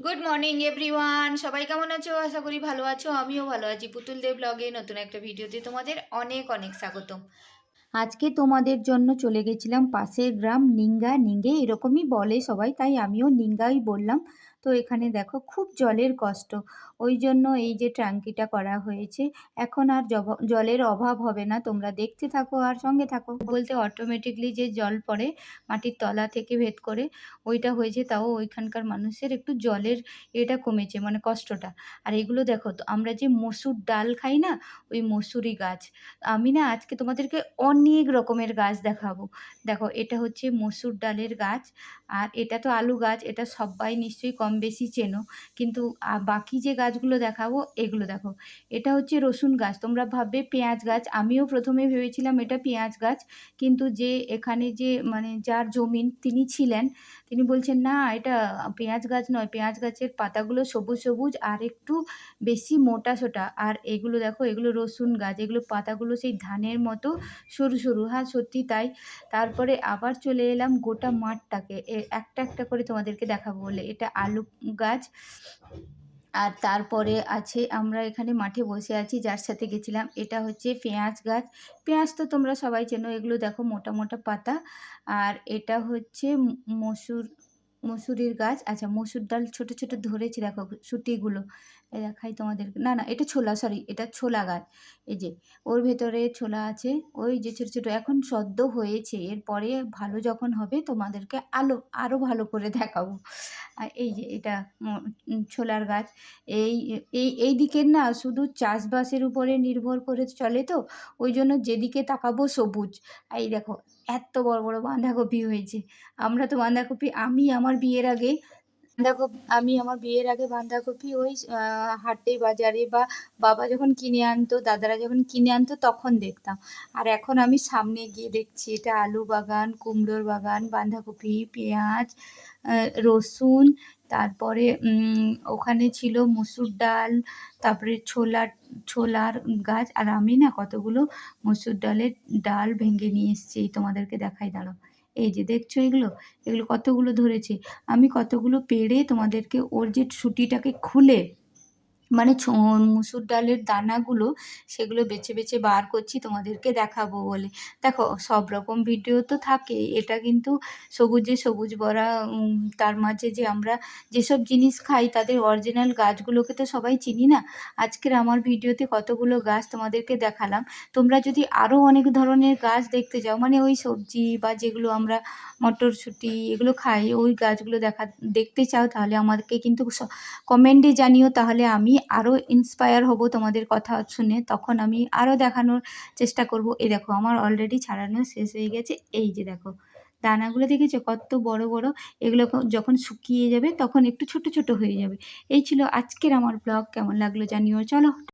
Good morning everyone, সবাই কেমন আছো? আশা করি ভালো আছো। আমিও ভালো আছি। পুতুল দেব ব্লগে নতুন একটা ভিডিওতে তোমাদের অনেক অনেক স্বাগতম। আজকে তোমাদের জন্য চলে গেছিলাম পাশের গ্রাম নিঙ্গে এরকমই বলে সবাই, তাই আমিও নিঙ্গাই বললাম। তো এখানে দেখো খুব জলের কষ্ট, ওই জন্য এই যে ট্যাঙ্কিটা করা হয়েছে। এখন আর জলের অভাব হবে না, তোমরা দেখতে থাকো আর সঙ্গে থাকো। বলতে অটোমেটিকলি যে জল পড়ে মাটির তলা থেকে ভেদ করে, ওইটা হয়েছে। তাও ওইখানকার মানুষের একটু জলের এটা কমেছে, মানে কষ্টটা। আর এগুলো দেখো তো, আমরা যে মসুর ডাল খাই না, ওই মসুরি গাছ। আমি না আজকে তোমাদেরকে অনেক রকমের গাছ দেখাবো। দেখো, এটা হচ্ছে মসুর ডালের গাছ, আর এটা তো আলু গাছ, এটা সবাই নিশ্চয়ই কম বেশি চেনো। কিন্তু বাকি যে গাছগুলো দেখাবো এগুলো দেখো। এটা হচ্ছে রসুন গাছ, তোমরা ভাববে পেঁয়াজ গাছ। আমিও প্রথমে ভেবেছিলাম এটা পেঁয়াজ গাছ, কিন্তু যে এখানে যে মানে যার জমিন তিনি ছিলেন, তিনি বলছেন না এটা পেঁয়াজ গাছ নয়, পেঁয়াজ গাছের পাতাগুলো সবুজ সবুজ আর একটু বেশি মোটা সোটা। আর এগুলো দেখো, এগুলো রসুন গাছ, এগুলো পাতাগুলো সেই ধানের মতো সরু সরু। হ্যাঁ, সত্যি তাই। তারপরে আবার চলে এলাম গোটা মাঠটাকে একটা একটা করে তোমাদেরকে দেখাবো বলে। এটা আলু গাছ। আর তারপরে আছে, আমরা এখানে মাঠে বসে আছি যার সাথে গেছিলাম, এটা হচ্ছে পেঁয়াজ গাছ। পেঁয়াজ তো তোমরা সবাই চেনো, এগুলো দেখো মোটা মোটা পাতা। আর এটা হচ্ছে মসুরির গাছ। আচ্ছা, মসুর ডাল ছোট ছোট ধরেছি দেখো, সুটিগুলো। দেখাই তোমাদেরকে। না না, এটা ছোলা, সরি, এটা ছোলা গাছ। এই যে ওর ভেতরে ছোলা আছে, ওই যে ছোট ছোট এখন সদ্য হয়েছে। এরপরে ভালো যখন হবে তোমাদেরকে আরও ভালো করে দেখাবো। আর এই যে এটা ছোলার গাছ। এই এই দিকের না শুধু চাষবাসের উপরে নির্ভর করে চলে, তো ওই জন্য যেদিকে তাকাবো সবুজ। এই দেখো, এত বড় বড় বাঁধাকপি হয়েছে। আমরা তো বাঁধাকপি, আমি আমার বিয়ের আগে বাঁধাকপি ওই হাটে বাজারে বা বাবা যখন কিনে আনতো, দাদারা যখন কিনে আনতো তখন দেখতাম। আর এখন আমি সামনে গিয়ে দেখছি এটা আলু বাগান, কুমড়োর বাগান, বাঁধাকপি, পেঁয়াজ, রসুন। তারপরে ওখানে ছিল মসুর ডাল, তারপরে ছোলার গাছ। আর আমি না কতগুলো মসুর ডালের ডাল ভেঙে নিয়ে এসেছি, এই তোমাদেরকে দেখাই, দাঁড়াও। এই যে দেখছো, এগুলো এগুলো কতগুলো ধরেছে। আমি কতগুলো পেড়ে তোমাদেরকে ওর যে সুটিটাকে খুলে, মানে মুসুর ডালের দানাগুলো, সেগুলো বেছে বেছে বার করছি তোমাদেরকে দেখাবো বলে। দেখো, সব রকম ভিডিও তো থাকে, এটা কিন্তু সবুজে সবুজ ভরা। তার মাঝে যে আমরা যেসব জিনিস খাই তাদের অরিজিনাল গাছগুলোকে তো সবাই চিনি না। আজকের আমার ভিডিওতে কতগুলো গাছ তোমাদেরকে দেখালাম। তোমরা যদি আরও অনেক ধরনের গাছ দেখতে যাও, মানে ওই সবজি বা যেগুলো আমরা মটরশুঁটি এগুলো খাই, ওই গাছগুলো দেখতে চাও, তাহলে আমাদেরকে কিন্তু কমেন্টে জানিও। তাহলে আমি আরও ইন্সপায়ার হব তোমাদের কথা শুনে, তখন আমি আরও দেখানোর চেষ্টা করব। এই দেখো, আমার অলরেডি ছাড়ানো শেষ হয়ে গেছে। এই যে দেখো, দানাগুলো দেখেছো কত বড় বড়। এগুলো যখন শুকিয়ে যাবে তখন একটু ছোট ছোট হয়ে যাবে। এই ছিল আজকের আমার ব্লগ, কেমন লাগলো জানিও। চলো।